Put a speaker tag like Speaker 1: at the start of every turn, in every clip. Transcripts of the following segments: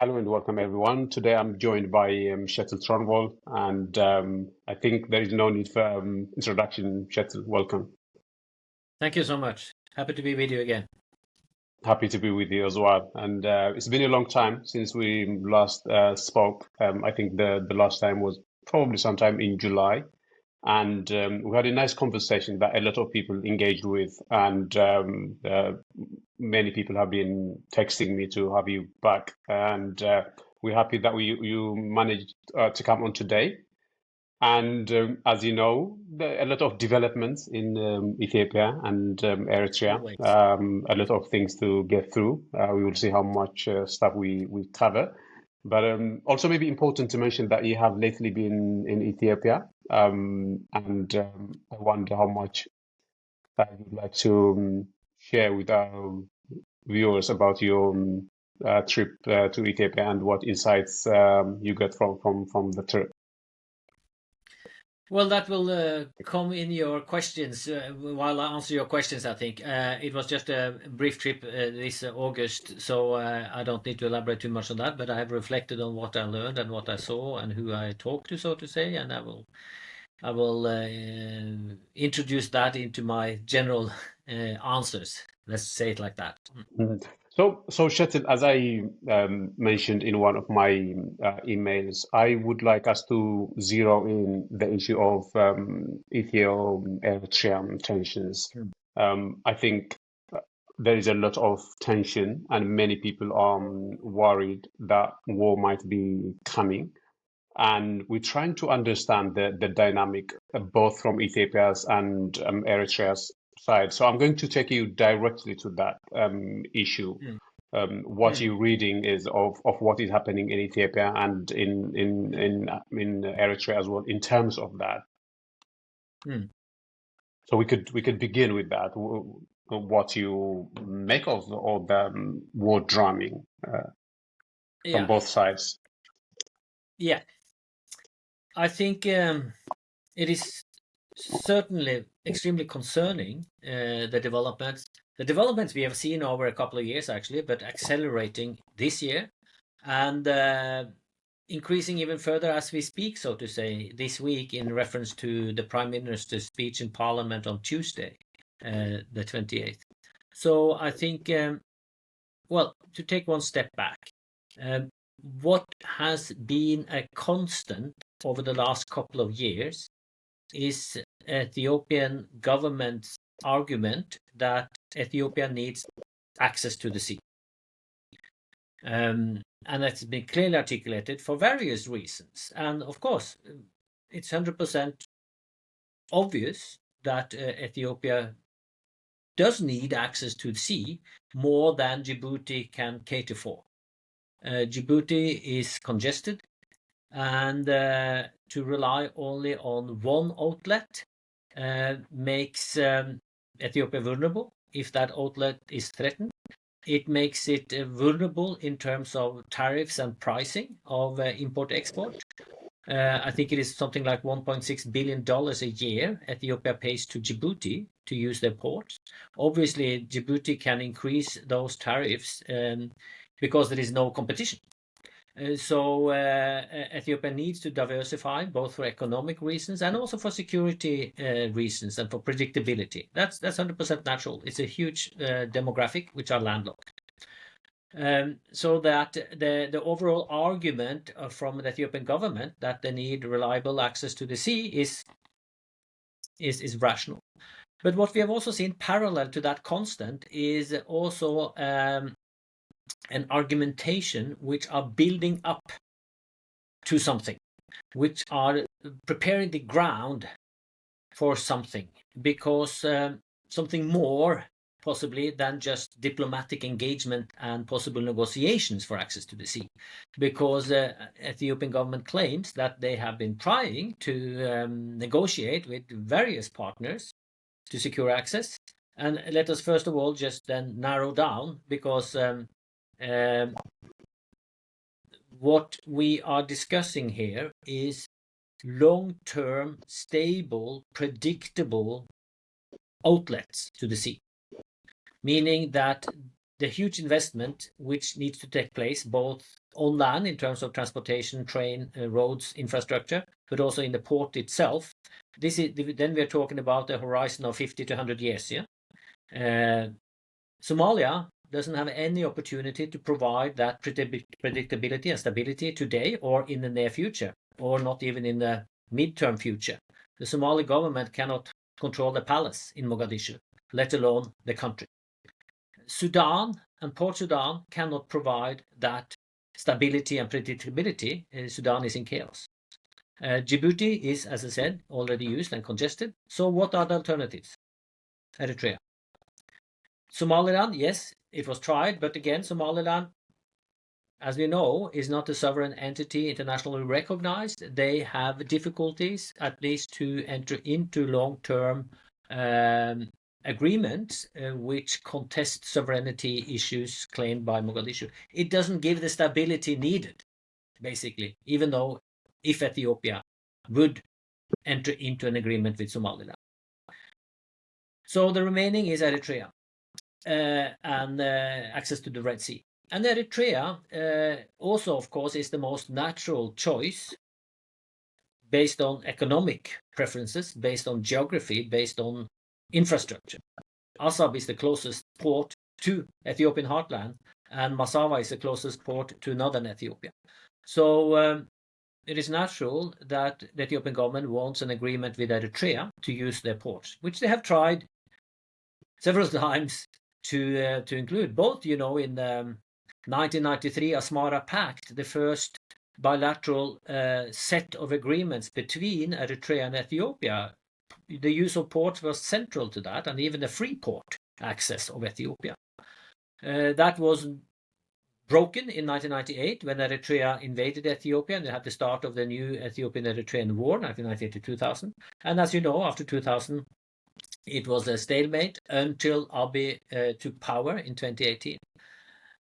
Speaker 1: Hello and welcome everyone. Today I'm joined by Kjetil Tronvoll, and I think there is no need for introduction. Kjetil, welcome.
Speaker 2: Thank you so much. Happy to be with you again.
Speaker 1: Happy to be with you as well. And it's been a long time since we last spoke. I think the last time was probably sometime in July. And we had a nice conversation that a lot of people engaged with, and many people have been texting me to have you back. And we're happy that you managed to come on today. And as you know, there are a lot of developments in Ethiopia and Eritrea.
Speaker 2: Always.
Speaker 1: A lot of things to get through. We will see how much stuff we cover. But also maybe important to mention that you have lately been in Ethiopia, and I wonder how much you'd like to share with our viewers about your trip to Ethiopia and what insights you get from the trip.
Speaker 2: Well, that will come in your questions while I answer your questions, I think. It was just a brief trip this August, so I don't need to elaborate too much on that, but I have reflected on what I learned and what I saw and who I talked to, so to say, and I will introduce that into my general answers. Let's say it like that.
Speaker 1: Mhm. So Kjetil, as I mentioned in one of my emails, I would like us to zero in the issue of Ethio-Eritrean tensions.
Speaker 2: Mm.
Speaker 1: I think there is a lot of tension, and many people are worried that war might be coming. And we're trying to understand the dynamic both from Ethiopia's and Eritrea's side. So I'm going to take you directly to that issue.
Speaker 2: Mm.
Speaker 1: What
Speaker 2: Mm.
Speaker 1: you're reading is of what is happening in Ethiopia and in Eritrea as well in terms of that.
Speaker 2: Mm.
Speaker 1: So we could begin with that. What you make of all the war drumming from
Speaker 2: Yeah,
Speaker 1: both sides.
Speaker 2: yeah. I think it is certainly extremely concerning, the developments we have seen over a couple of years actually, but accelerating this year and increasing even further as we speak, so to say, this week in reference to the Prime Minister's speech in Parliament on Tuesday, the 28th. So I think, well, to take one step back, um, what has been a constant over the last couple of years is Ethiopian government's argument that Ethiopia needs access to the sea. And that's been clearly articulated for various reasons. And of course, it's 100% obvious that Ethiopia does need access to the sea more than Djibouti can cater for. Djibouti is congested, and to rely only on one outlet makes Ethiopia vulnerable if that outlet is threatened. It makes it vulnerable in terms of tariffs and pricing of import-export. I think it is something like $1.6 billion a year Ethiopia pays to Djibouti to use their ports. Obviously, Djibouti can increase those tariffs because there is no competition. So Ethiopia needs to diversify both for economic reasons and also for security reasons and for predictability. That's 100% natural. It's a huge demographic which are landlocked. So that the overall argument from the Ethiopian government that they need reliable access to the sea is rational. But what we have also seen parallel to that constant is also an argumentation which are building up to something, which are preparing the ground for something, because something more possibly than just diplomatic engagement and possible negotiations for access to the sea, because Ethiopian government claims that they have been trying to negotiate with various partners to secure access. And let us first of all just then narrow down, because what we are discussing here is long-term, stable, predictable outlets to the sea, meaning that the huge investment which needs to take place both on land in terms of transportation, train, roads, infrastructure, but also in the port itself. Then we're talking about a horizon of 50 to 100 years. Somalia doesn't have any opportunity to provide that predictability and stability today or in the near future, or not even in the midterm future. The Somali government cannot control the palace in Mogadishu, let alone the country. Sudan and Port Sudan cannot provide that stability and predictability. Sudan is in chaos. Djibouti is, as I said, already used and congested. So what are the alternatives? Eritrea. Somaliland, yes, it was tried, but again, Somaliland, as we know, is not a sovereign entity internationally recognized. They have difficulties, at least, to enter into long-term agreements which contest sovereignty issues claimed by Mogadishu. It doesn't give the stability needed, basically, even though if Ethiopia would enter into an agreement with Somaliland. So the remaining is Eritrea and access to the Red Sea. And Eritrea also, of course, is the most natural choice based on economic preferences, based on geography, based on infrastructure. Assab is the closest port to Ethiopian heartland, and Massawa is the closest port to northern Ethiopia. So it is natural that the Ethiopian government wants an agreement with Eritrea to use their ports, which they have tried several times to include, both, in the 1993 Asmara Pact, the first bilateral set of agreements between Eritrea and Ethiopia. The use of ports was central to that, and even the free port access of Ethiopia. That was broken in 1998 when Eritrea invaded Ethiopia, and they had the start of the new Ethiopian-Eritrean War, 1998 to 2000. And as you know, after 2000, it was a stalemate until Abiy took power in 2018.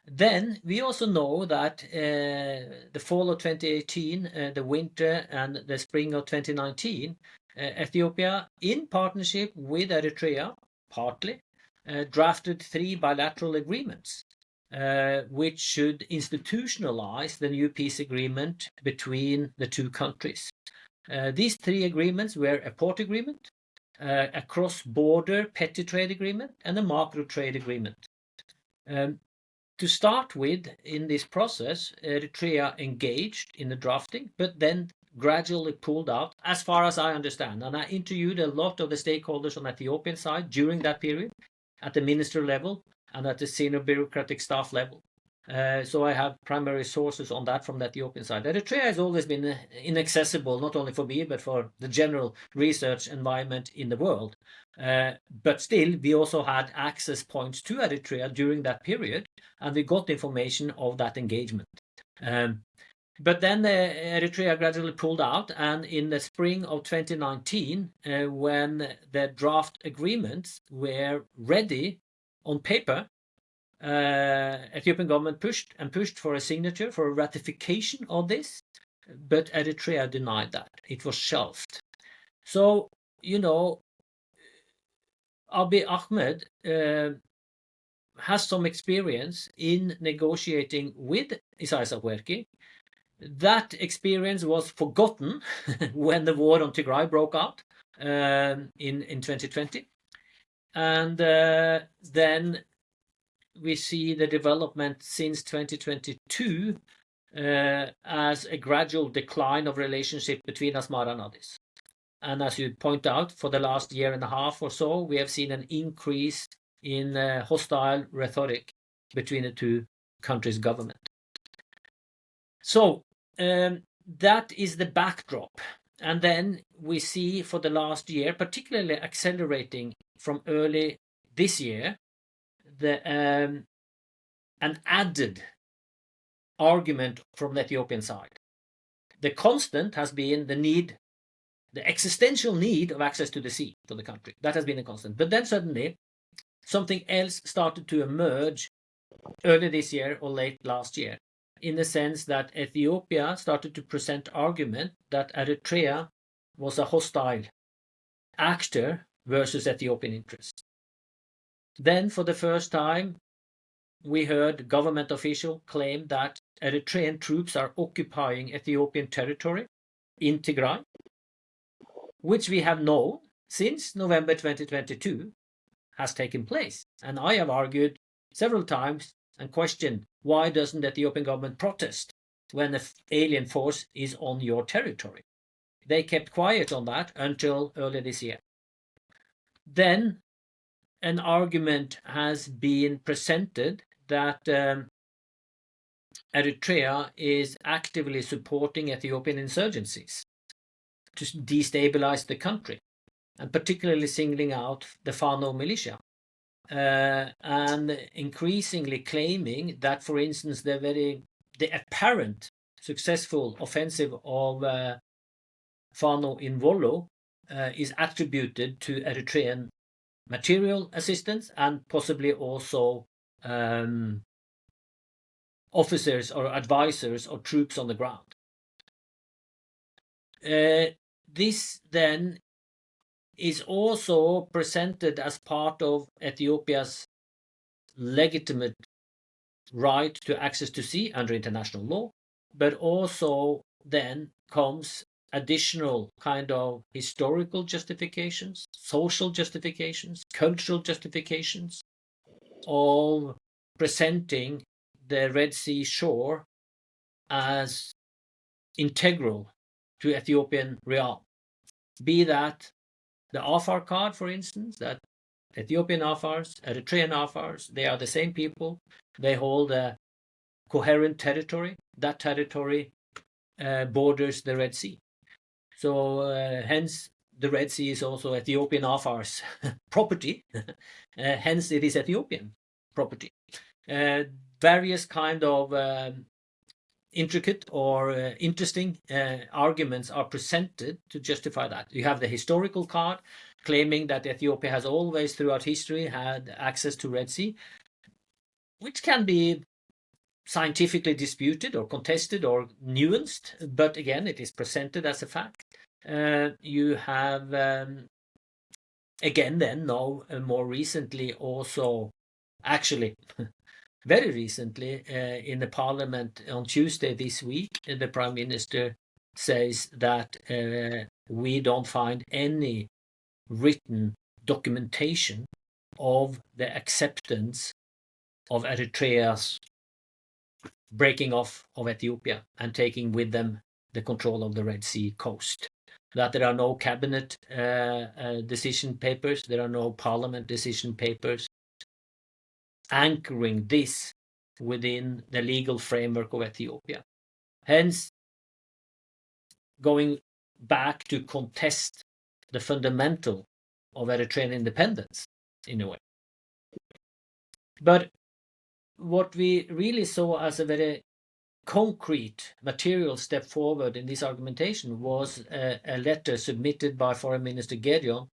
Speaker 2: Then we also know that the fall of 2018, the winter and the spring of 2019, Ethiopia, in partnership with Eritrea, partly, drafted 3 bilateral agreements, which should institutionalize the new peace agreement between the two countries. These 3 agreements were a port agreement, a cross-border petty trade agreement, and a macro trade agreement. To start with, in this process, Eritrea engaged in the drafting, but then gradually pulled out, as far as I understand. And I interviewed a lot of the stakeholders on the Ethiopian side during that period, at the minister level and at the senior bureaucratic staff level. So I have primary sources on that from the Ethiopian side. Eritrea has always been inaccessible, not only for me, but for the general research environment in the world. But still, we also had access points to Eritrea during that period, and we got information of that engagement. But then Eritrea gradually pulled out, and in the spring of 2019, when the draft agreements were ready on paper, Ethiopian government pushed for a signature, for a ratification of this, but Eritrea denied that. It was shelved. So, Abiy Ahmed has some experience in negotiating with Isaias Afwerki. That experience was forgotten when the war on Tigray broke out in 2020. And then we see the development since 2022 as a gradual decline of relationship between Asmara and Addis. And as you point out, for the last year and a half or so, we have seen an increase in hostile rhetoric between the two countries' government. So that is the backdrop. And then we see for the last year, particularly accelerating from early this year, an added argument from the Ethiopian side. The constant has been the existential need of access to the sea for the country. That has been a constant. But then suddenly, something else started to emerge early this year or late last year, in the sense that Ethiopia started to present argument that Eritrea was a hostile actor versus Ethiopian interests. Then, for the first time, we heard government official claim that Eritrean troops are occupying Ethiopian territory in Tigray, which we have known since November 2022 has taken place. And I have argued several times and questioned, why doesn't the Ethiopian government protest when an alien force is on your territory? They kept quiet on that until earlier this year. Then an argument has been presented that Eritrea is actively supporting Ethiopian insurgencies to destabilize the country, and particularly singling out the Fano militia, and increasingly claiming that, for instance, the apparent successful offensive of Fano in Wollo is attributed to Eritrean material assistance and possibly also officers or advisors or troops on the ground. This then is also presented as part of Ethiopia's legitimate right to access to sea under international law, but also then comes additional kind of historical justifications, social justifications, cultural justifications of presenting the Red Sea shore as integral to Ethiopian realm. Be that the Afar card, for instance, that Ethiopian Afars, Eritrean Afars, they are the same people. They hold a coherent territory. That territory borders the Red Sea. So hence the Red Sea is also Ethiopian Afars property. Hence it is Ethiopian property. Various kind of intricate or interesting arguments are presented to justify that. You have the historical card claiming that Ethiopia has always throughout history had access to Red Sea, which can be scientifically disputed or contested or nuanced, but again, it is presented as a fact. You have, again, then now more recently also, actually, very recently in the parliament on Tuesday this week, the Prime Minister says that we don't find any written documentation of the acceptance of Eritrea's breaking off of Ethiopia and taking with them the control of the Red Sea coast. That there are no cabinet decision papers, there are no parliament decision papers anchoring this within the legal framework of Ethiopia. Hence, going back to contest the fundamental of Eritrean independence in a way. But what we really saw as a very concrete material step forward in this argumentation was a letter submitted by Foreign Minister Gideon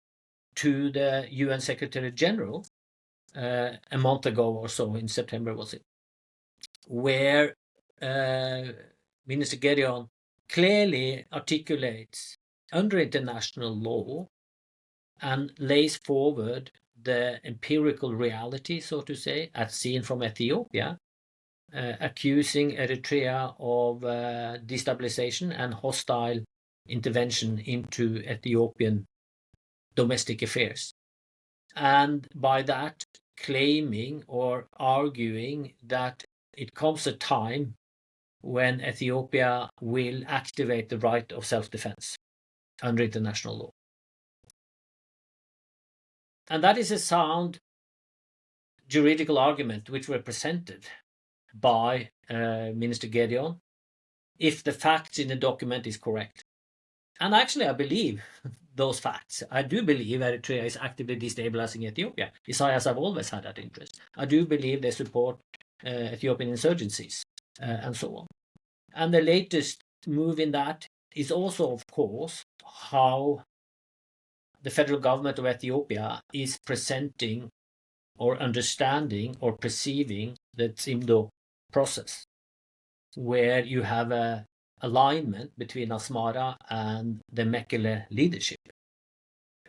Speaker 2: to the UN Secretary General a month ago or so, in September was it, where Minister Gideon clearly articulates under international law and lays forward the empirical reality, so to say, as seen from Ethiopia, accusing Eritrea of destabilization and hostile intervention into Ethiopian domestic affairs. And by that, claiming or arguing that it comes a time when Ethiopia will activate the right of self-defense under international law. And that is a sound juridical argument which were presented by Minister Gideon if the facts in the document is correct. And actually, I believe those facts. I do believe Eritrea is actively destabilizing Ethiopia. Isaias have always had that interest. I do believe they support Ethiopian insurgencies and so on. And the latest move in that is also, of course, how the federal government of Ethiopia is presenting or understanding or perceiving the Tsimdo process, where you have a alignment between Asmara and the Mekele leadership,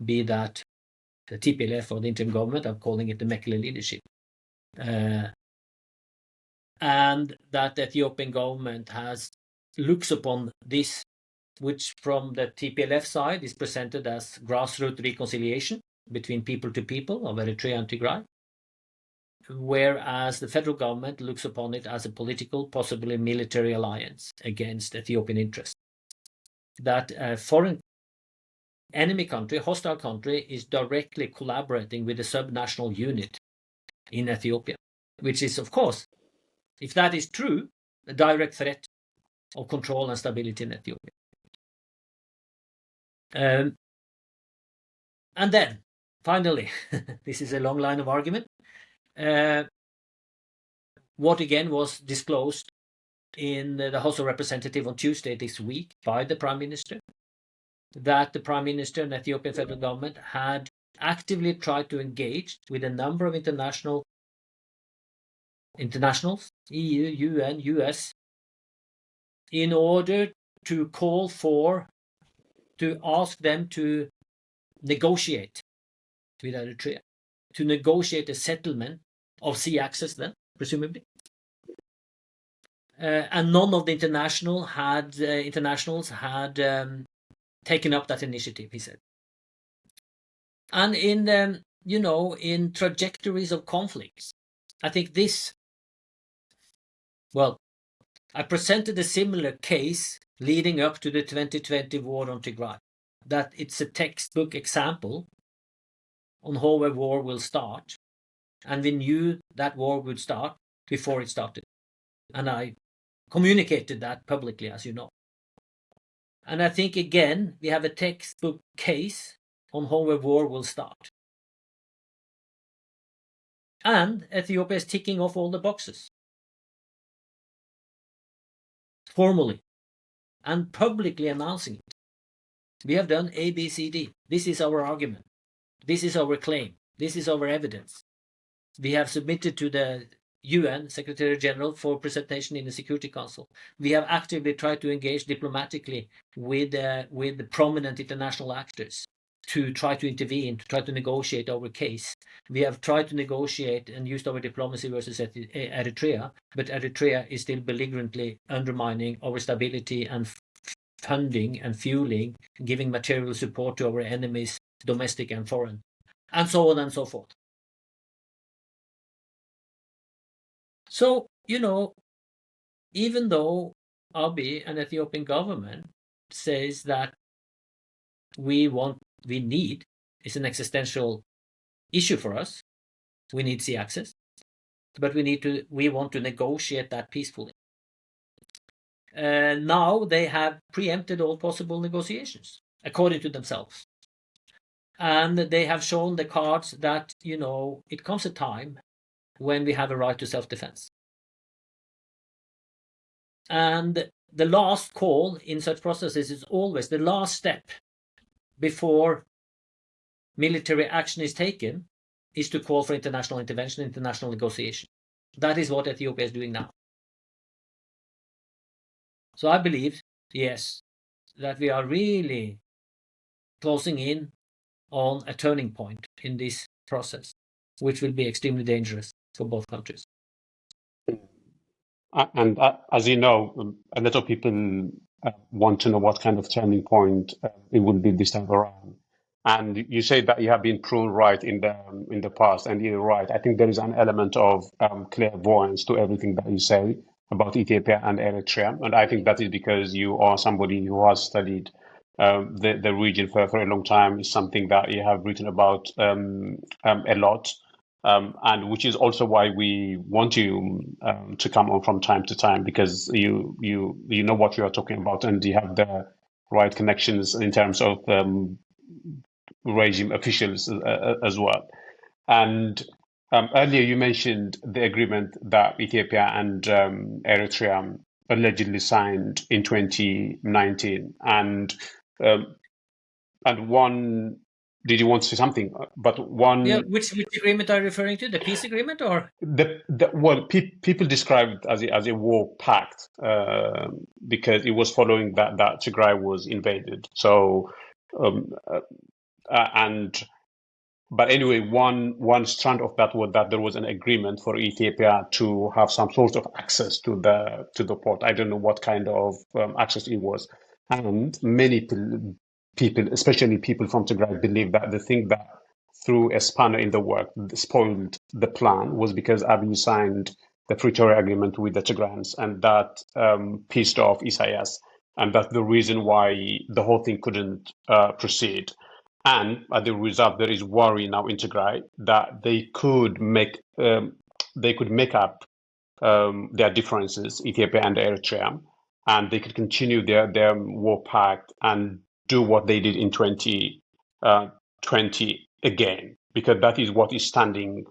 Speaker 2: be that the TPLF or the interim government, I'm calling it the Mekele leadership, and that the Ethiopian government looks upon this, which from the TPLF side is presented as grassroots reconciliation between people to people of Eritrea and Tigray, whereas the federal government looks upon it as a political, possibly military alliance against Ethiopian interests. That a foreign enemy country, hostile country, is directly collaborating with a subnational unit in Ethiopia, which is, of course, if that is true, a direct threat of control and stability in Ethiopia. And then, finally, this is a long line of argument, what again was disclosed in the House of Representatives on Tuesday this week by the Prime Minister, that the Prime Minister and the Ethiopian federal government had actively tried to engage with a number of internationals, EU, UN, US, in order to ask them to negotiate with Eritrea, to negotiate a settlement of sea access then, presumably. And none of the internationals had taken up that initiative, he said. And in trajectories of conflicts, I think I presented a similar case leading up to the 2020 war on Tigray, that it's a textbook example on how a war will start. And we knew that war would start before it started. And I communicated that publicly, as you know. And I think, again, we have a textbook case on how a war will start. And Ethiopia is ticking off all the boxes. Formally. And publicly announcing it. We have done A, B, C, D. This is our argument. This is our claim. This is our evidence. We have submitted to the UN Secretary General for presentation in the Security Council. We have actively tried to engage diplomatically with the prominent international actors to try to intervene, to try to negotiate our case. We have tried to negotiate and used our diplomacy versus Eritrea, but Eritrea is still belligerently undermining our stability and funding and fueling, giving material support to our enemies, domestic and foreign, and so on and so forth. So, even though Abiy and Ethiopian government says that we need is an existential issue for us, we need sea access, but we want to negotiate that peacefully. Now they have preempted all possible negotiations, according to themselves. And they have shown the cards that, it comes a time when we have a right to self-defense. And the last call in such processes is always the last step before military action is taken, is to call for international intervention, international negotiation. That is what Ethiopia is doing now. So I believe, yes, that we are really closing in on a turning point in this process, which will be extremely dangerous for both countries.
Speaker 1: And as you know, a lot of people want to know what kind of turning point it will be this time around. And you say that you have been proven right in the past, and you're right. I think there is an element of clairvoyance to everything that you say about Ethiopia and Eritrea, and I think that is because you are somebody who has studied the region for a long time. Is something that you have written about a lot. And which is also why we want you to come on from time to time, because you know what you are talking about, and you have the right connections in terms of regime officials as well. And earlier you mentioned the agreement that Ethiopia and Eritrea allegedly signed in 2019, and one. Did you want to say something? But one.
Speaker 2: Yeah, which agreement are you referring to? The peace agreement, or
Speaker 1: people describe it as a war pact because it was following that Tigray was invaded. So and But anyway, one strand of that was that there was an agreement for Ethiopia to have some sort of access to the port. I don't know what kind of access it was, and many people, especially people from Tigray, believe that the thing that threw a spanner in the work, spoiled the plan, was because Abiy signed the Pretoria Agreement with the Tigrayans, and that pissed off Isaias, and that's the reason why the whole thing couldn't proceed. And as a result, there is worry now in Tigray that they could make up their differences, Ethiopia and Eritrea, and they could continue their war pact and do what they did in 2020 again, because that is what is standing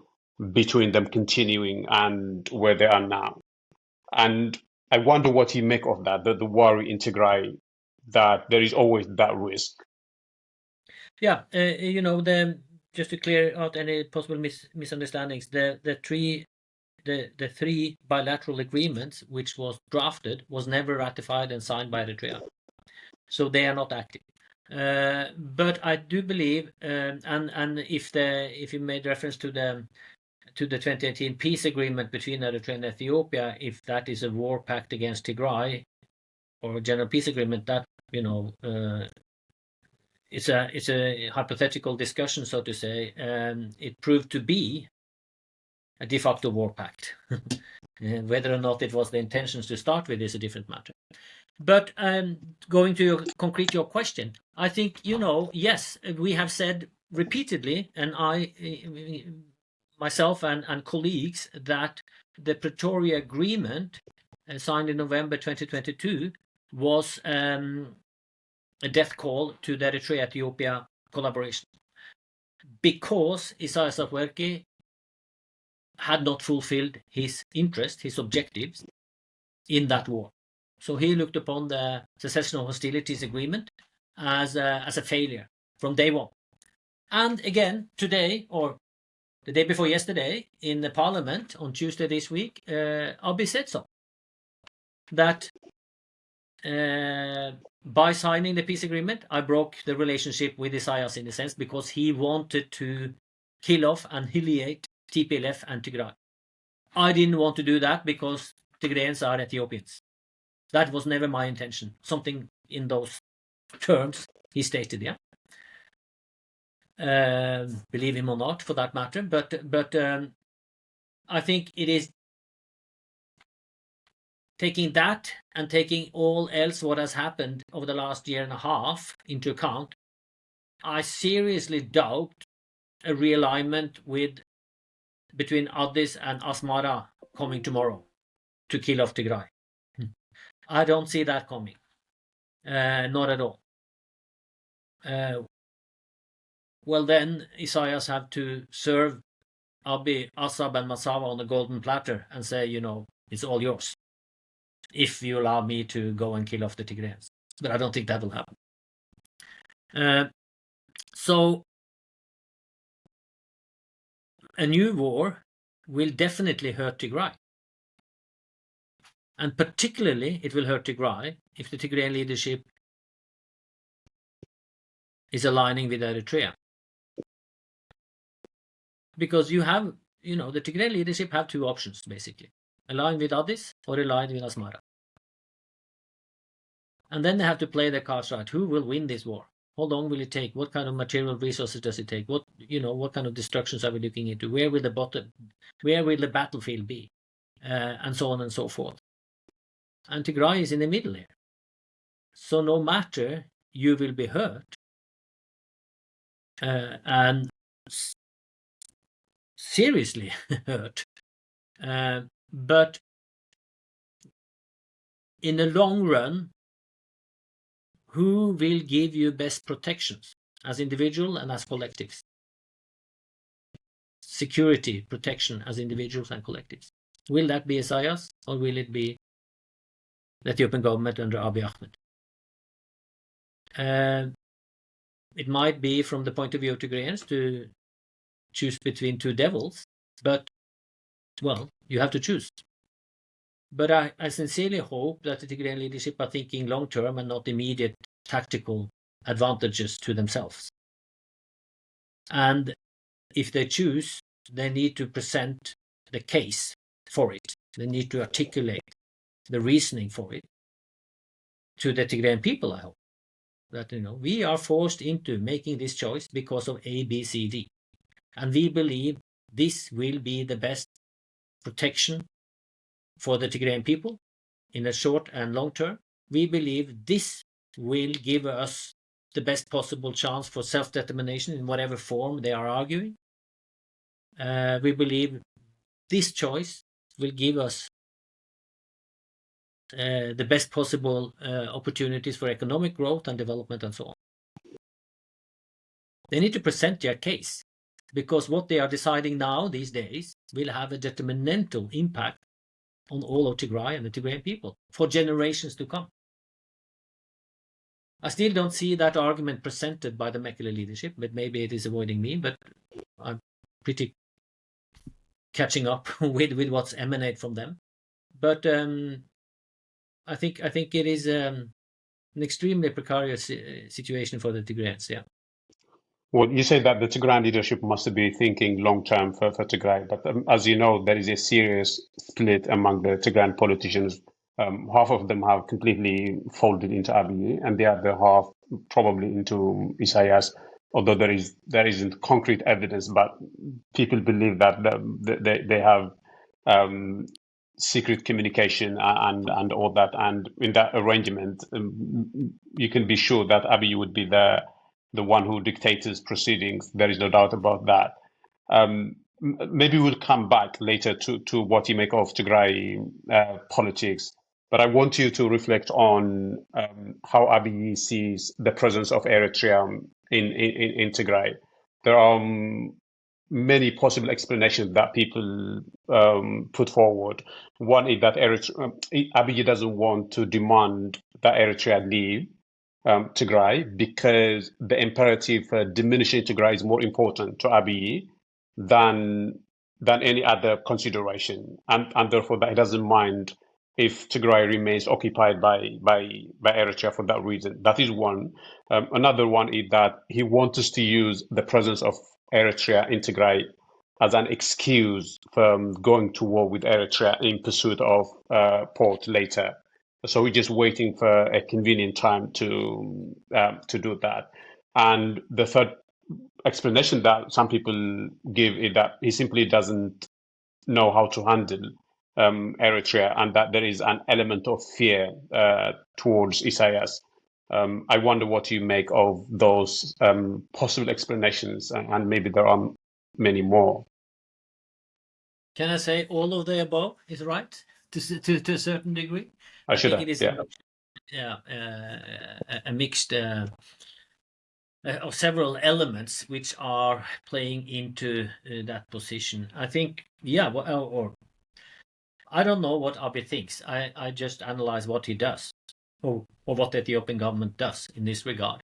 Speaker 1: between them continuing and where they are now. And I wonder what you make of that, the worry in Tigray, that there is always that risk.
Speaker 2: Yeah, just to clear out any possible misunderstandings, the three bilateral agreements which was drafted was never ratified and signed by Eritrea, so they are not active. But I do believe, and if you made reference to the 2018 peace agreement between Eritrea and Ethiopia, if that is a war pact against Tigray or a general peace agreement, that it's a hypothetical discussion, so to say. It proved to be a de facto war pact. Whether or not it was the intentions to start with is a different matter. But going to your question, I think, yes, we have said repeatedly, and myself and colleagues, that the Pretoria Agreement, signed in November 2022, was a death call to the Eritrea-Ethiopia collaboration, because Isaias Afwerki had not fulfilled his interest, his objectives in that war. So he looked upon the cessation of hostilities agreement as a failure from day one. And again, today, or the day before yesterday, in the parliament on Tuesday this week, Abiy said so. That by signing the peace agreement, I broke the relationship with Isaias, in a sense, because he wanted to kill off and humiliate TPLF and Tigray. I didn't want to do that because Tigrayans are Ethiopians. That was never my intention. Something in those terms he stated, yeah. Believe him or not, for that matter. But I think it is taking that and taking all else what has happened over the last year and a half into account. I seriously doubt a realignment between Addis and Asmara coming tomorrow to kill off Tigray. I don't see that coming. Not at all. Well, then Isaias have to serve Abiy, Assab, and Massawa on a golden platter and say, it's all yours, if you allow me to go and kill off the Tigrayans. But I don't think that will happen. So a new war will definitely hurt Tigray. And particularly it will hurt Tigray if the Tigrayan leadership is aligning with Eritrea. Because you have, the Tigrayan leadership have two options, basically. Align with Addis or align with Asmara. And then they have to play their cards right. Who will win this war? How long will it take? What kind of material resources does it take? What kind of destructions are we looking into? Where will the battlefield be? And so on and so forth. And Tigray is in the middle here. So no matter, you will be hurt. And seriously hurt. But in the long run, who will give you best protections as individual and as collectives? Security, protection as individuals and collectives. Will that be Isaias, or will it be the Ethiopian government under Abiy Ahmed? It might be, from the point of view of Tigrayans, to choose between two devils, but, well, you have to choose. But I sincerely hope that the Tigrayan leadership are thinking long-term and not immediate tactical advantages to themselves. And if they choose, they need to present the case for it. They need to articulate the reasoning for it to the Tigrayan people, I hope. That, we are forced into making this choice because of A, B, C, D. And we believe this will be the best protection for the Tigrayan people in the short and long term. We believe this will give us the best possible chance for self-determination in whatever form they are arguing. We believe this choice will give us the best possible opportunities for economic growth and development and so on. They need to present their case, because what they are deciding now these days will have a detrimental impact on all of Tigray and the Tigrayan people for generations to come. I still don't see that argument presented by the Mekele leadership, but maybe it is avoiding me, but I'm pretty catching up with what's emanate from them. But I think it is an extremely precarious situation for the Tigrayans, yeah.
Speaker 1: Well, you say that the Tigrayan leadership must be thinking long term for Tigray, but as you know, there is a serious split among the Tigrayan politicians. Half of them have completely folded into Abiy, and the other half probably into Isaias. Although there isn't concrete evidence, but people believe that they have secret communication and all that. And in that arrangement, you can be sure that Abiy would be the one who dictates his proceedings. There is no doubt about that. Maybe we'll come back later to what you make of Tigray politics. But I want you to reflect on how Abiy sees the presence of Eritrea in Tigray. There are many possible explanations that people put forward. One is that Abiy doesn't want to demand that Eritrea leave Tigray because the imperative for diminishing Tigray is more important to Abiy than any other consideration, and therefore that he doesn't mind if Tigray remains occupied by Eritrea for that reason. That is one. Another one is that he wants us to use the presence of Eritrea in Tigray as an excuse for going to war with Eritrea in pursuit of port later. So we're just waiting for a convenient time to do that. And the third explanation that some people give is that he simply doesn't know how to handle Eritrea, and that there is an element of fear towards Isaias. I wonder what you make of those possible explanations, and maybe there are many more.
Speaker 2: Can I say all of the above is right to a certain degree?
Speaker 1: I think
Speaker 2: it is a mixed of several elements which are playing into that position. I think, or I don't know what Abiy thinks. I just analyze what he does, or what the Ethiopian government does in this regard.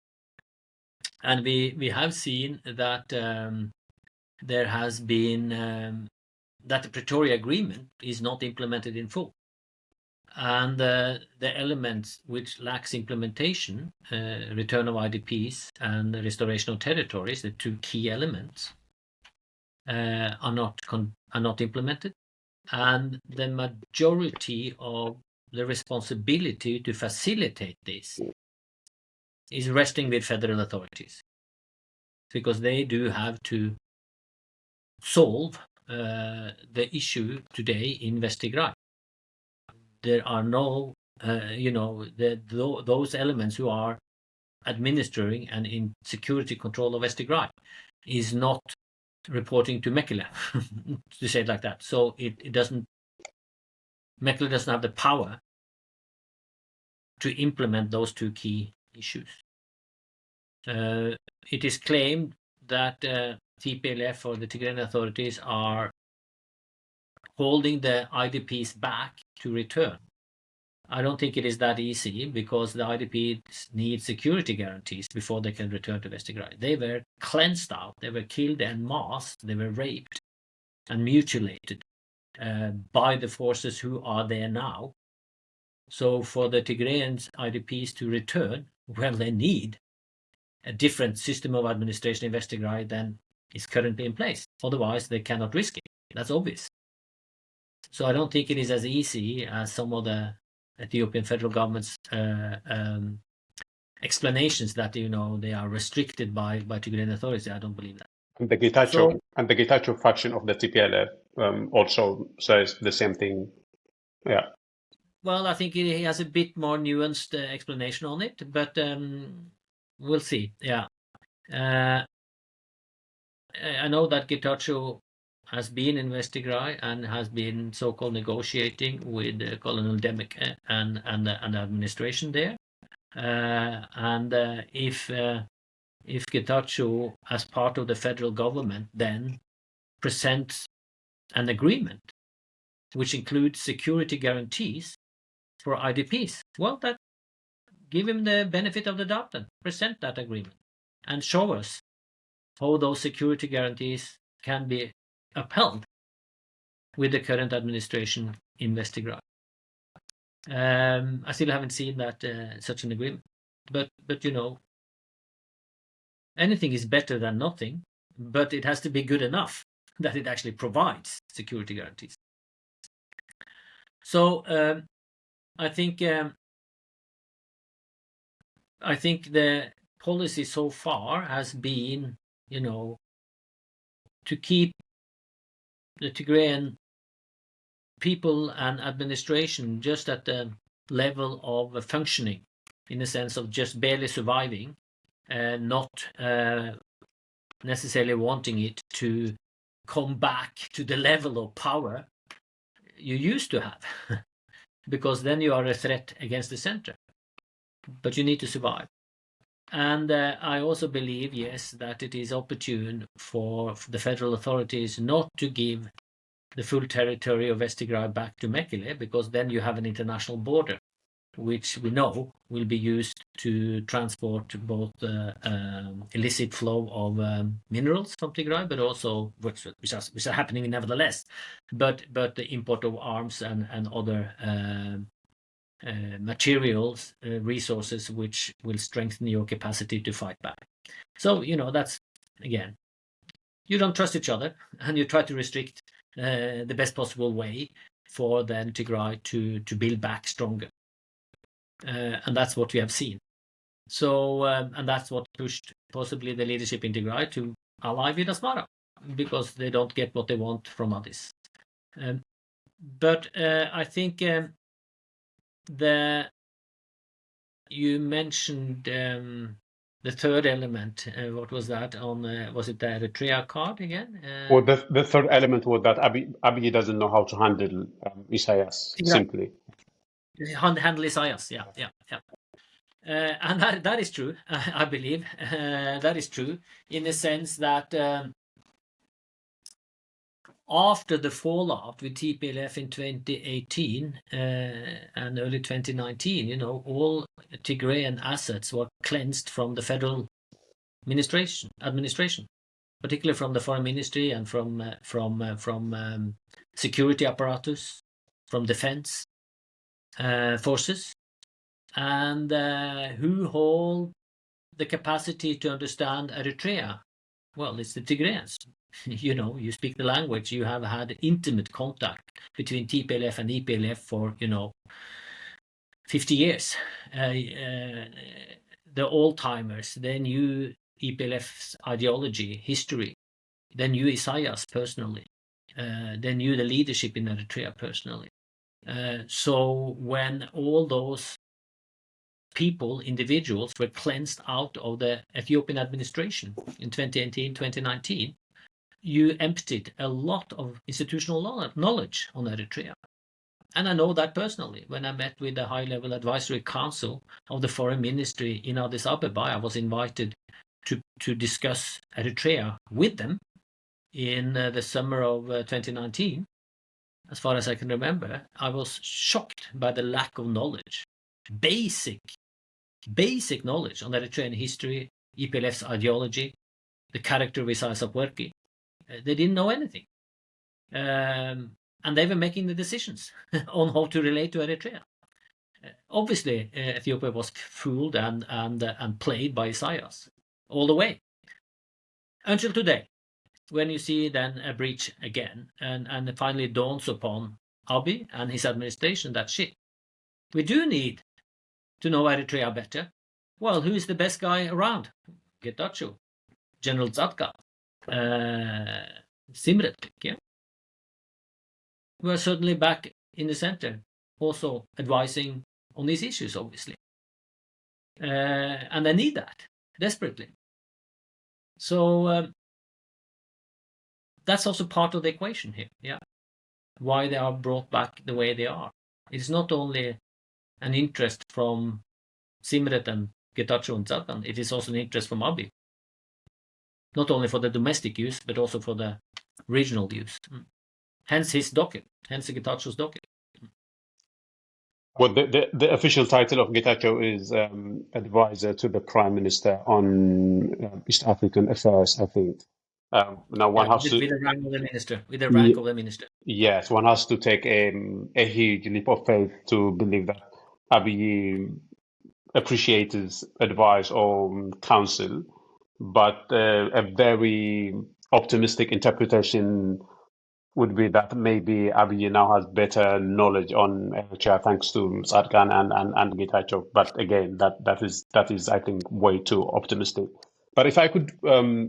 Speaker 2: And we have seen that there has been that the Pretoria Agreement is not implemented in full. And the elements which lacks implementation, return of IDPs and the restoration of territories, the two key elements, are not implemented. And the majority of the responsibility to facilitate this is resting with federal authorities, because they do have to solve the issue today in West Tigray. There are no, those elements who are administering and in security control of West Tigray is not reporting to Mekele, to say it like that. So Mekele doesn't have the power to implement those two key issues. It is claimed that TPLF or the Tigrayan authorities are holding the IDPs back to return. I don't think it is that easy, because the IDPs need security guarantees before they can return to West Tigray. They were cleansed out, they were killed en masse, they were raped and mutilated by the forces who are there now. So for the Tigrayans IDPs to return, well, they need a different system of administration in West Tigray than is currently in place. Otherwise, they cannot risk it. That's obvious. So I don't think it is as easy as some of the Ethiopian federal government's explanations that they are restricted by Tigrayan authorities. I don't believe that.
Speaker 1: And the
Speaker 2: So
Speaker 1: Getachew faction of the TPLF also says the same thing. Yeah.
Speaker 2: well, I think he has a bit more nuanced explanation on it, but we'll see. Yeah. I know that Getachew has been in West Tigray and has been so-called negotiating with Colonel Demek and the administration there. If Getachew, as part of the federal government, then presents an agreement which includes security guarantees for IDPs, well, that give him the benefit of the doubt and present that agreement and show us how those security guarantees can be upheld with the current administration in West Tigray. I still haven't seen that such an agreement, but anything is better than nothing, but it has to be good enough that it actually provides security guarantees. So I think the policy so far has been, to keep the Tigrayan people and administration just at the level of functioning, in the sense of just barely surviving, not necessarily wanting it to come back to the level of power you used to have, because then you are a threat against the center. But you need to survive. And I also believe, yes, that it is opportune for the federal authorities not to give the full territory of West Tigray back to Mekele, because then you have an international border, which we know will be used to transport both illicit flow of minerals from Tigray, but also which are happening nevertheless, but the import of arms and other materials, resources, which will strengthen your capacity to fight back. So that's, again, you don't trust each other, and you try to restrict the best possible way for then Tigray to build back stronger. And that's what we have seen. So, and that's what pushed possibly the leadership in Tigray to ally with Asmara, because they don't get what they want from others. But I think you mentioned the third element. What was that on? Was it the Eritrea card again?
Speaker 1: Well, the third element was that Abiy doesn't know how to handle Isaias, simply.
Speaker 2: Handle Isaias, yeah. And that is true, I believe. That is true in the sense that after the fallout with TPLF in 2018 and early 2019, all Tigrayan assets were cleansed from the federal administration, particularly from the foreign ministry and from security apparatus, from defense forces, and who hold the capacity to understand Eritrea? Well, it's the Tigrayans. You speak the language. You have had intimate contact between TPLF and EPLF for 50 years. The old-timers, they knew EPLF's ideology, history. They knew Isaias personally. They knew the leadership in Eritrea personally. So when all those people, individuals, were cleansed out of the Ethiopian administration in 2018, 2019, you emptied a lot of institutional knowledge on Eritrea. And I know that personally. When I met with the high-level advisory council of the foreign ministry in Addis Ababa, I was invited to discuss Eritrea with them in the summer of 2019. As far as I can remember, I was shocked by the lack of knowledge, basic knowledge on Eritrean history, EPLF's ideology, the character of Isaias Afwerki. They didn't know anything. And they were making the decisions on how to relate to Eritrea. Obviously, Ethiopia was fooled and played by Isaias all the way until today. when you see then a breach again, and it finally dawns upon Abiy and his administration that shit, we do need to know Eritrea better. Well, who is the best guy around? Getachew, General Zatka, Simret, yeah. We're certainly back in the center, also advising on these issues, obviously. And they need that desperately. So that's also part of the equation here, yeah. Why they are brought back the way they are. It's not only an interest from Simret and Getachew and Zatan, it is also an interest from Abiy. Not only for the domestic use, but also for the regional use. Hence his docket, hence Getachew's docket.
Speaker 1: Well, the official title of Getachew is advisor to the Prime Minister on East African affairs, I think. Now one has
Speaker 2: with the rank of the minister. With the rank of the minister.
Speaker 1: Yes, one has to take a huge leap of faith to believe that Abiy appreciates his advice or counsel, but a very optimistic interpretation would be that maybe Abiy now has better knowledge on Eritrea thanks to Tzadkan and Getachew. But again, that is I think way too optimistic. But if I could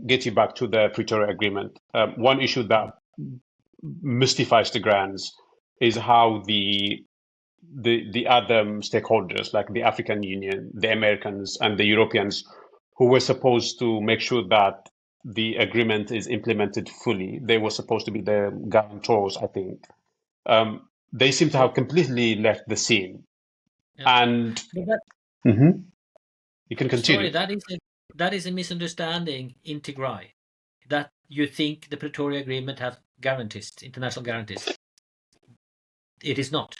Speaker 1: get you back to the Pretoria Agreement, one issue that mystifies the Tigrayans is how the other stakeholders, like the African Union, the Americans, and the Europeans, who were supposed to make sure that the agreement is implemented fully, they were supposed to be the guarantors, I think. They seem to have completely left the scene. Yeah. And you can continue.
Speaker 2: Sorry, that is a misunderstanding in Tigray, that you think the Pretoria Agreement has guarantees, international guarantees. It is not.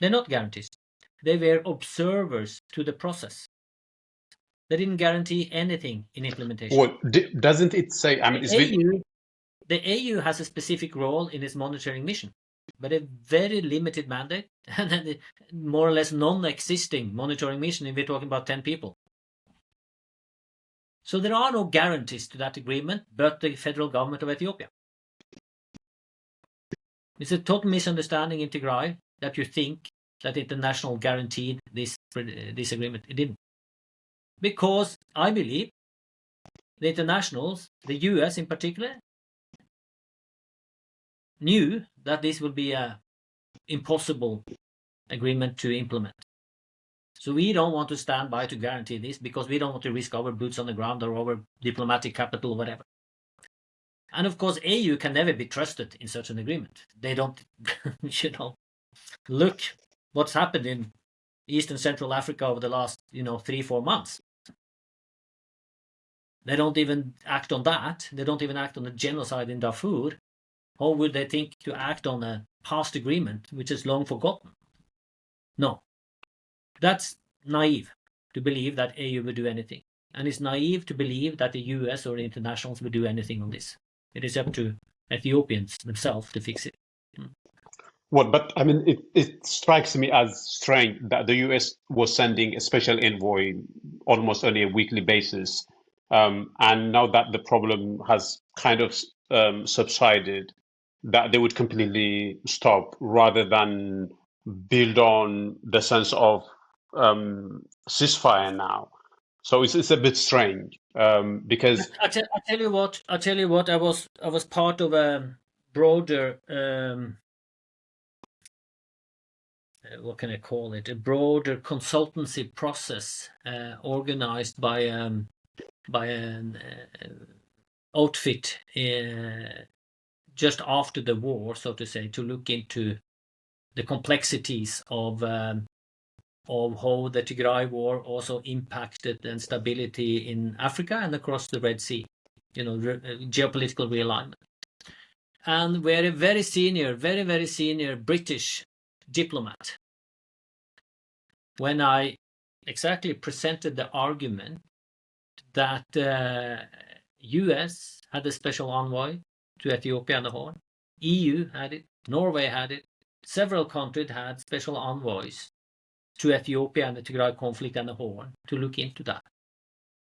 Speaker 2: They're not guarantees. They were observers to the process. They didn't guarantee anything in implementation.
Speaker 1: Well, doesn't it say? I mean,
Speaker 2: the AU has a specific role in its monitoring mission, but a very limited mandate and a more or less non-existing monitoring mission if we're talking about 10 people. So there are no guarantees to that agreement, but the federal government of Ethiopia. It's a total misunderstanding in Tigray that you think that international guaranteed this agreement. It didn't. Because I believe the internationals, the US in particular, knew that this would be an impossible agreement to implement. So we don't want to stand by to guarantee this because we don't want to risk our boots on the ground or our diplomatic capital or whatever. And of course, AU can never be trusted in such an agreement. They don't, look what's happened in East and Central Africa over the last, 3-4 months. They don't even act on that. They don't even act on the genocide in Darfur. How would they think to act on a past agreement which is long forgotten? No. That's naive to believe that AU would do anything. And it's naive to believe that the US or the internationals would do anything on this. It is up to Ethiopians themselves to fix it.
Speaker 1: Well, but I mean, it strikes me as strange that the US was sending a special envoy almost on a weekly basis. And now that the problem has kind of subsided, that they would completely stop rather than build on the sense of ceasefire now. So it's a bit strange because
Speaker 2: I tell you what. I was part of a broader what can I call it? A broader consultancy process organized by an outfit just after the war, so to say, to look into the complexities of how the Tigray war also impacted instability in Africa and across the Red Sea, geopolitical realignment. And we're a very senior British diplomat. When I exactly presented the argument that US had a special envoy to Ethiopia and the Horn, EU had it, Norway had it, several countries had special envoys to Ethiopia and the Tigray conflict and the Horn to look into that.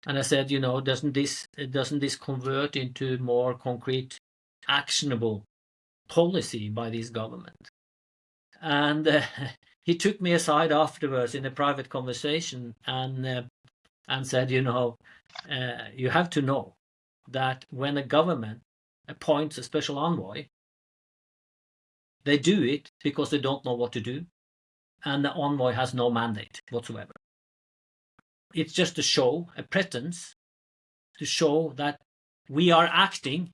Speaker 2: And I said, doesn't this convert into more concrete actionable policy by this government. And he took me aside afterwards in a private conversation and said, you have to know that when a government appoints a special envoy, they do it because they don't know what to do, and the envoy has no mandate whatsoever. It's just a show, a pretense, to show that we are acting,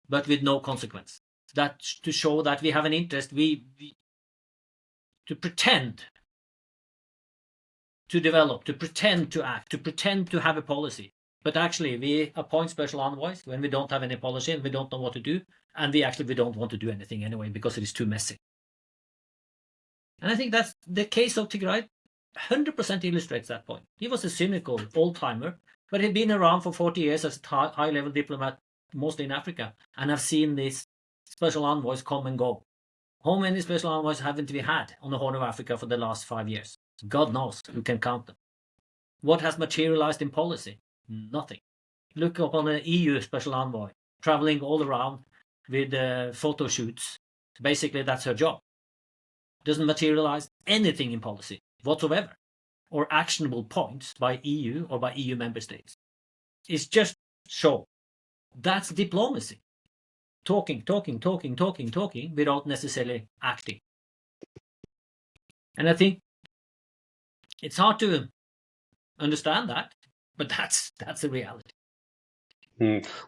Speaker 2: but with no consequence. That to show that we have an interest, to pretend to develop, to pretend to act, to pretend to have a policy. But actually, we appoint special envoys when we don't have any policy and we don't know what to do, and we don't want to do anything anyway because it is too messy. And I think that's the case of Tigray. 100% illustrates that point. He was a cynical old-timer, but he'd been around for 40 years as a high-level diplomat, mostly in Africa, and have seen these special envoys come and go. How many special envoys haven't we had on the Horn of Africa for the last 5 years? God knows who can count them. What has materialized in policy? Nothing. Look upon an EU special envoy traveling all around with photo shoots. Basically, that's her job. Doesn't materialize anything in policy whatsoever, or actionable points by EU or by EU member states. It's just show. That's diplomacy. Talking without necessarily acting. And I think it's hard to understand that, but that's the reality.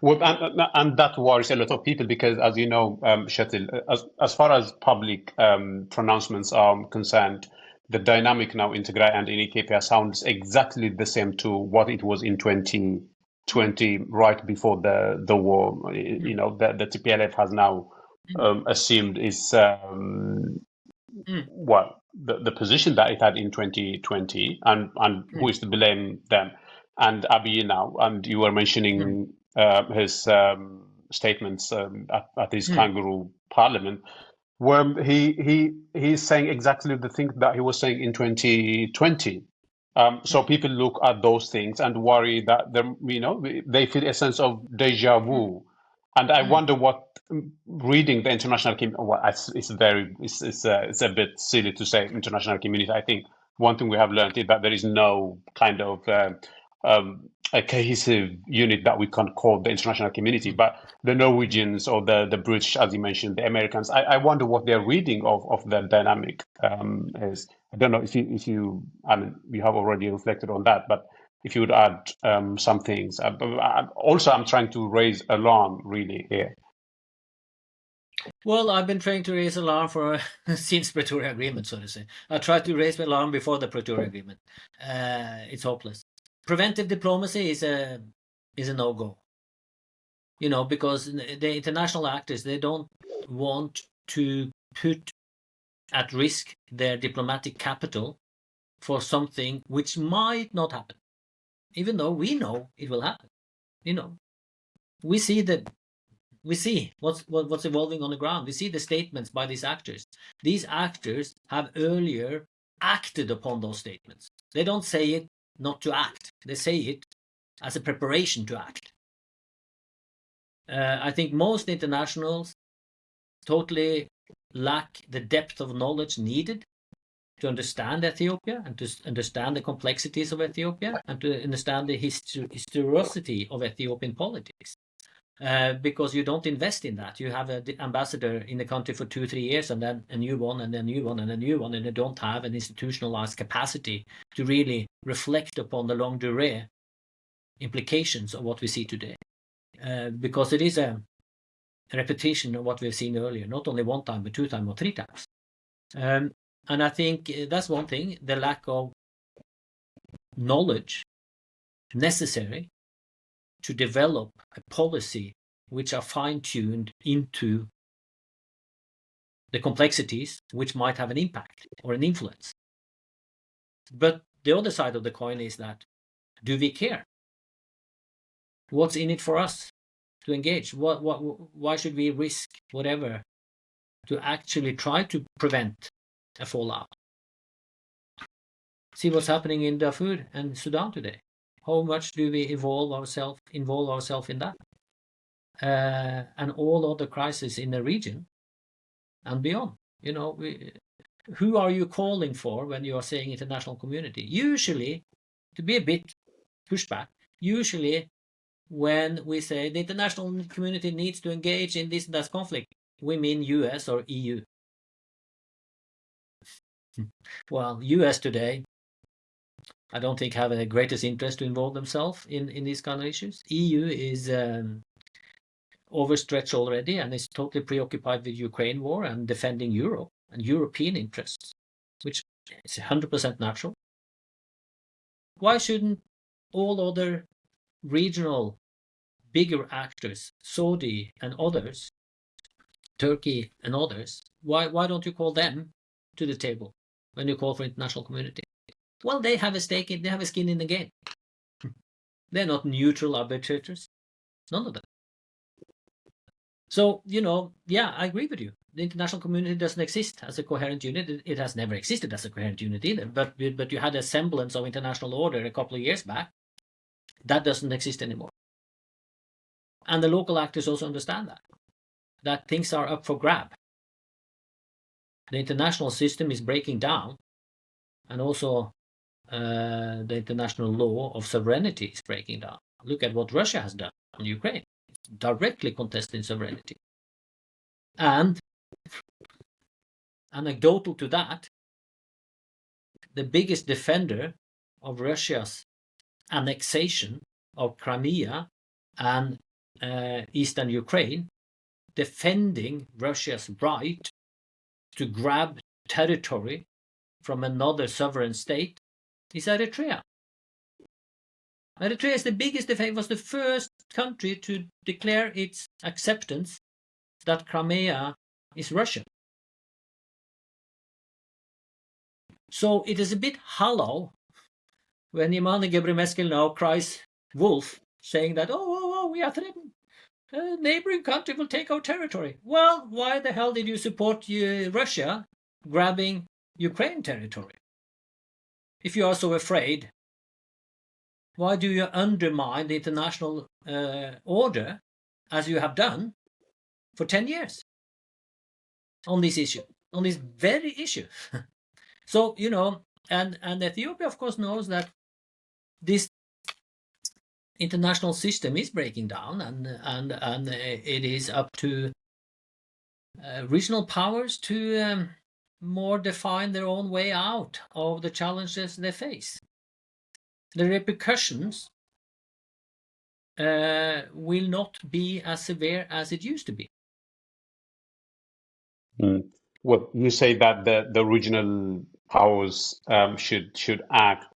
Speaker 1: Well, and that worries a lot of people because, as you know, Kjetil, as far as public pronouncements are concerned, the dynamic now in Tigray and in Ethiopia sounds exactly the same to what it was in 2020, right before the war. You know, the TPLF has now assumed its the position that it had in 2020, and who is to blame them? And Abiy now, and you were mentioning his statements at his kangaroo parliament, where he's saying exactly the thing that he was saying in 2020. So people look at those things and worry that they feel a sense of deja vu, and I wonder what reading the international community. Well, it's a bit silly to say international community. I think one thing we have learned is that there is no kind of a cohesive unit that we can call the international community, but the Norwegians or the British, as you mentioned, the Americans, I wonder what their reading of the dynamic is. I don't know if you I mean, you have already reflected on that, but if you would add some things. Also, I'm trying to raise alarm really here.
Speaker 2: Well, I've been trying to raise alarm for since Pretoria Agreement, so to say. I tried to raise alarm before the Pretoria Agreement. It's hopeless. Preventive diplomacy is a no-go. Because the international actors, they don't want to put at risk their diplomatic capital for something which might not happen, even though we know it will happen. We see what's evolving on the ground. We see the statements by these actors. These actors have earlier acted upon those statements. They don't say it not to act. They say it as a preparation to act. I think most internationals totally lack the depth of knowledge needed to understand Ethiopia and to understand the complexities of Ethiopia and to understand the historicity of Ethiopian politics. Because you don't invest in that. You have an ambassador in the country for 2-3 years and then a new one and a new one and a new one, and you don't have an institutionalized capacity to really reflect upon the longue durée implications of what we see today. Because it is a repetition of what we've seen earlier, not only one time, but 2 times or 3 times. And I think that's one thing, the lack of knowledge necessary to develop a policy which are fine-tuned into the complexities which might have an impact or an influence. But the other side of the coin is that, do we care? What's in it for us to engage? Why should we risk whatever to actually try to prevent a fallout? See what's happening in Darfur and Sudan today. How much do we involve ourselves in that? and all other crises in the region and beyond. Who are you calling for when you are saying international community? Usually, to be a bit pushback, usually when we say the international community needs to engage in this and that conflict, we mean US or EU. Well, US today, I don't think have the greatest interest to involve themselves in these kind of issues. EU is overstretched already and is totally preoccupied with Ukraine war and defending Europe and European interests, which is 100% natural. Why shouldn't all other regional bigger actors, Saudi and others, Turkey and others, why don't you call them to the table when you call for international community? Well, they have a skin in the game. They're not neutral arbitrators. None of them. So, yeah, I agree with you. The international community doesn't exist as a coherent unit. It has never existed as a coherent unit either. But you had a semblance of international order a couple of years back. That doesn't exist anymore. And the local actors also understand that things are up for grab. The international system is breaking down, and also the international law of sovereignty is breaking down. Look at what Russia has done on Ukraine. It's directly contesting sovereignty. And anecdotal to that, the biggest defender of Russia's annexation of Crimea and eastern Ukraine, defending Russia's right to grab territory from another sovereign state, is Eritrea. Eritrea is the biggest defender, was the first country to declare its acceptance that Crimea is Russian. So it is a bit hollow when Imane Gebremeskel now cries wolf, saying that, we are threatened. A neighboring country will take our territory. Well, why the hell did you support Russia grabbing Ukraine territory? If you are so afraid, why do you undermine the international order as you have done for 10 years on this issue, on this very issue? So, and Ethiopia, of course, knows that this international system is breaking down, and it is up to regional powers to more define their own way out of the challenges they face. The repercussions will not be as severe as it used to be.
Speaker 1: Well, you say that the regional powers should act,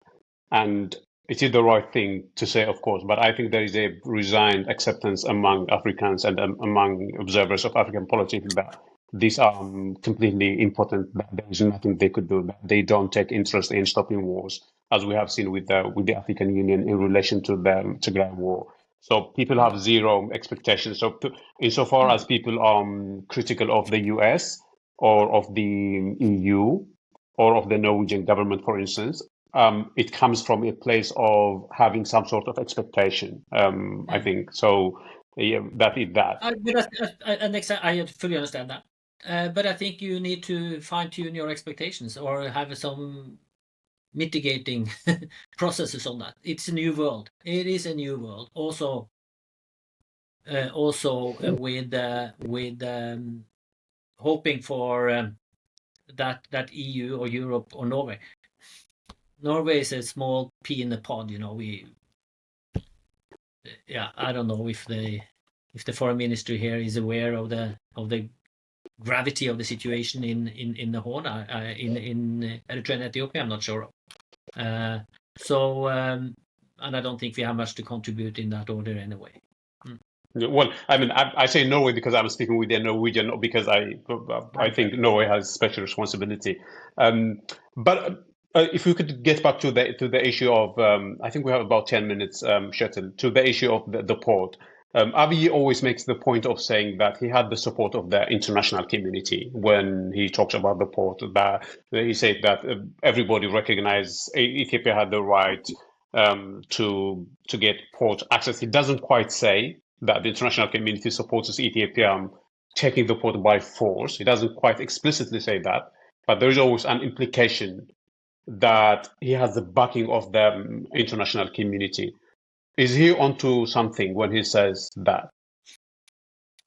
Speaker 1: and it is the right thing to say, of course, but I think there is a resigned acceptance among Africans and among observers of African politics that these are completely impotent, that there is nothing they could do, that they don't take interest in stopping wars, as we have seen with the African Union in relation to the Tigray war. So people have zero expectations. So insofar as people are critical of the US or of the EU or of the Norwegian government, for instance, it comes from a place of having some sort of expectation, I think. So, yeah, that is that.
Speaker 2: I fully understand that. But I think you need to fine-tune your expectations or have some mitigating processes on that. It's a new world. It is a new world. Also with hoping for that EU or Europe or Norway. Norway is a small pea in the pod, I don't know if the foreign ministry here is aware of the gravity of the situation in the Horn, in Eritrea and Ethiopia. I'm not sure. And I don't think we have much to contribute in that order anyway.
Speaker 1: Well, I mean, I say Norway because I'm speaking with a Norwegian, not because I think Norway has special responsibility. But if we could get back to the issue of, I think we have about 10 minutes, Kjetil, to the issue of the port. Abiy always makes the point of saying that he had the support of the international community when he talks about the port. That he said that everybody recognized Ethiopia had the right to get port access. He doesn't quite say that the international community supports Ethiopia taking the port by force. He doesn't quite explicitly say that, but there is always an implication that he has the backing of the international community. Is he onto something when he says that?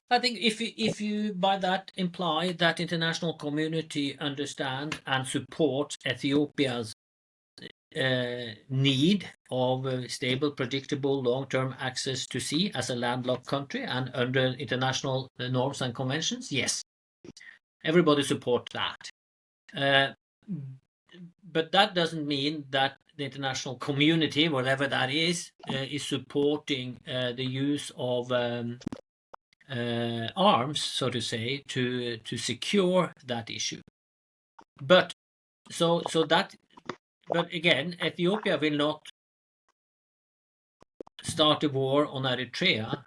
Speaker 2: I think if you by that imply that international community understand and support Ethiopia's need of stable, predictable, long-term access to sea as a landlocked country and under international norms and conventions, yes, everybody supports that. But that doesn't mean that the international community, whatever that is supporting the use of arms, so to say, to secure that issue. But but again, Ethiopia will not start a war on Eritrea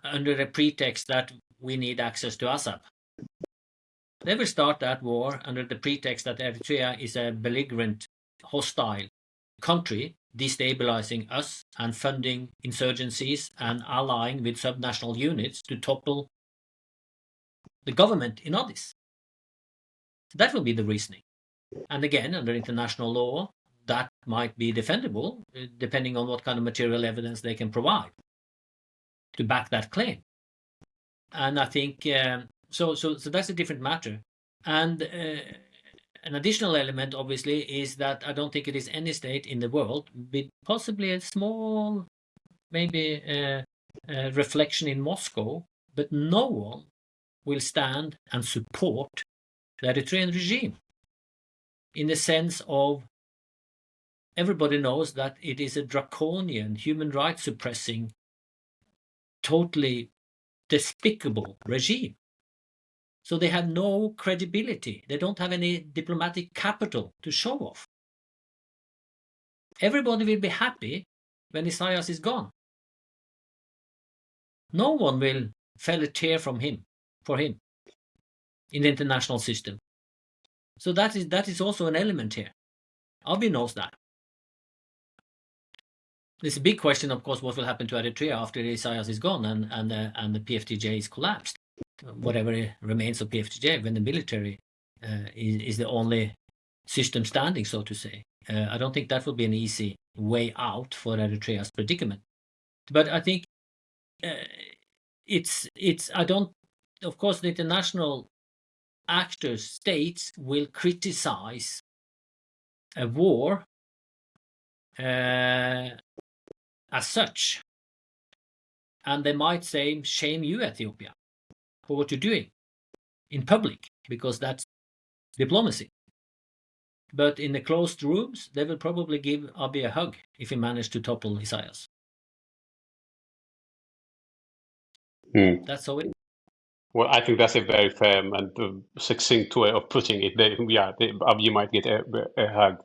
Speaker 2: under the pretext that we need access to Assab. They will start that war under the pretext that Eritrea is a belligerent, hostile country, destabilizing us and funding insurgencies and allying with subnational units to topple the government in Addis. That will be the reasoning. And again, under international law, that might be defendable, depending on what kind of material evidence they can provide to back that claim. And I think so that's a different matter. And an additional element, obviously, is that I don't think it is any state in the world, with possibly a small, maybe reflection in Moscow, but no one will stand and support the Eritrean regime in the sense of everybody knows that it is a draconian, human rights suppressing, totally despicable regime. So they have no credibility. They don't have any diplomatic capital to show off. Everybody will be happy when Isaias is gone. No one will fell a tear for him in the international system. So that is also an element here. Abiy knows that. There's a big question, of course, what will happen to Eritrea after Isaias is gone and the PFDJ is collapsed. Whatever remains of PFDJ, when the military is the only system standing, so to say. I don't think that will be an easy way out for Eritrea's predicament. But I think of course, the international actors, states, will criticize a war as such. And they might say, shame you, Ethiopia, for what you're doing in public, because that's diplomacy. But in the closed rooms, they will probably give Abiy a hug if he managed to topple Isaias. That's how it is.
Speaker 1: Well, I think that's a very fair and succinct way of putting it. Abiy might get a hug.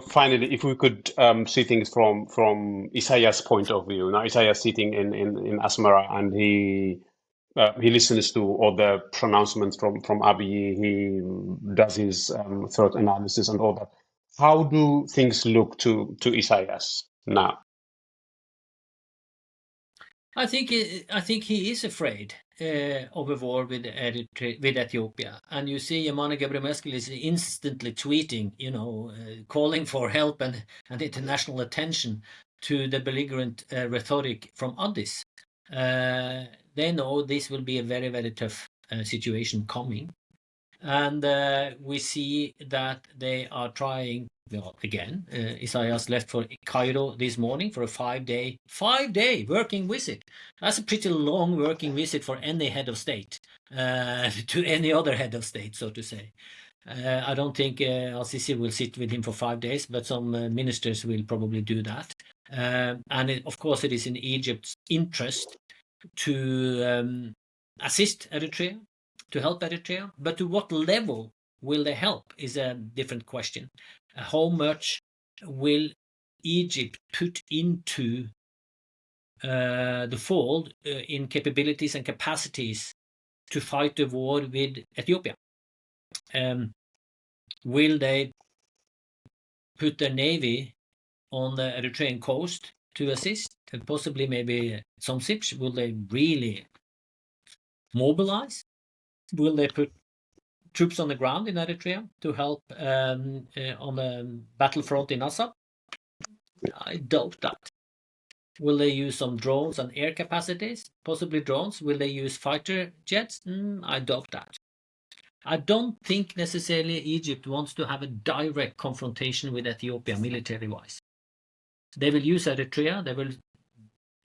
Speaker 1: Finally, if we could see things from Isaiah's point of view. Now, Isaiah sitting in Asmara, and he listens to all the pronouncements from Abiy. He does his threat analysis and all that. How do things look to Isaias now?
Speaker 2: I think he is afraid of a war with Ethiopia, and you see Yamane Gebremeskel is instantly tweeting, calling for help and international attention to the belligerent rhetoric from Addis. They know this will be a very, very tough situation coming, and we see that they are trying. Well, again, Isaias left for Cairo this morning for a 5-day working visit. That's a pretty long working visit for any head of state, to any other head of state, so to say. I don't think Al-Sisi will sit with him for 5 days, but some ministers will probably do that. Of course, it is in Egypt's interest to assist Eritrea, to help Eritrea, but to what level will they help is a different question. How much will Egypt put into the fold in capabilities and capacities to fight the war with Ethiopia? Will they put their navy on the Eritrean coast to assist, and possibly maybe some ships. Will they really mobilize? Will they put troops on the ground in Eritrea to help on the battlefront in Assab? I doubt that. Will they use some drones and air capacities? Possibly drones. Will they use fighter jets? I doubt that. I don't think necessarily Egypt wants to have a direct confrontation with Ethiopia military-wise. They will use Eritrea, they will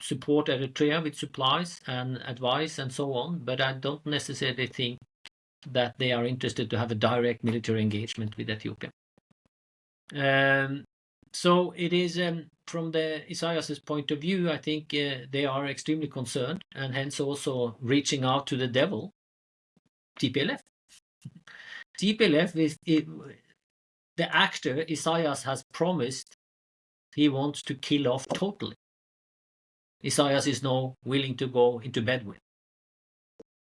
Speaker 2: support Eritrea with supplies and advice and so on, but I don't necessarily think that they are interested to have a direct military engagement with Ethiopia. So it is, from the Isaias's point of view, I think they are extremely concerned, and hence also reaching out to the devil, TPLF. TPLF is the actor Isaias has promised he wants to kill off totally. Isaias is now willing to go into bed with.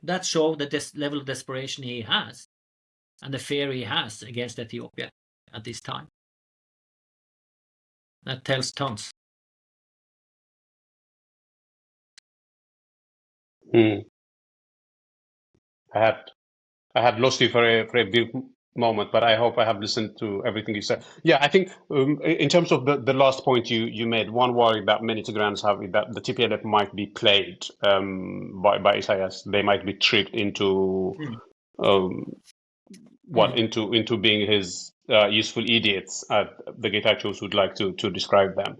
Speaker 2: That shows the level of desperation he has and the fear he has against Ethiopia at this time. That tells tons.
Speaker 1: I had lost you for a brief moment, but I hope I have listened to everything you said. Yeah, I think in terms of the last point you made, one worry that many Tigrayans have is that the TPLF might be played by Isaias. They might be tricked into into being his useful idiots, the Getachos would like to describe them.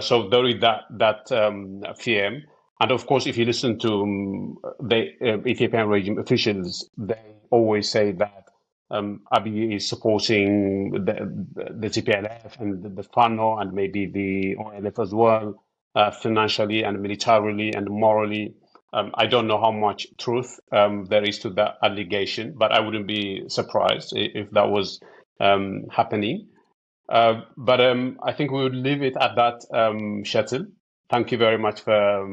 Speaker 1: So there is that fear. And of course, if you listen to the Ethiopian regime officials, they always say that Abiy is supporting the TPLF and the FANO and maybe the OLF as well, financially and militarily and morally. I don't know how much truth there is to that allegation, but I wouldn't be surprised if that was happening. But I think we would leave it at that, Kjetil. Thank you very much for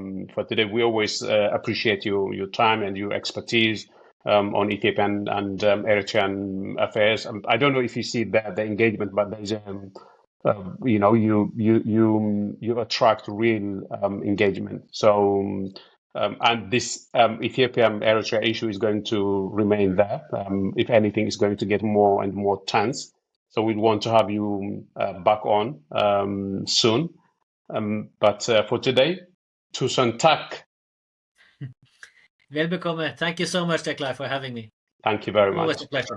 Speaker 1: today. We always appreciate your time and your expertise on Ethiopian and Eritrean affairs. I don't know if you see the engagement, but there's you attract real engagement. So and this Ethiopian Eritrea issue is going to remain there. If anything, it's going to get more and more tense. So we want to have you back on soon. But for today, tusen tack.
Speaker 2: Vel bekomme. Thank you so much, Tekla, for having me.
Speaker 1: Thank you very
Speaker 2: Always
Speaker 1: much.
Speaker 2: a pleasure.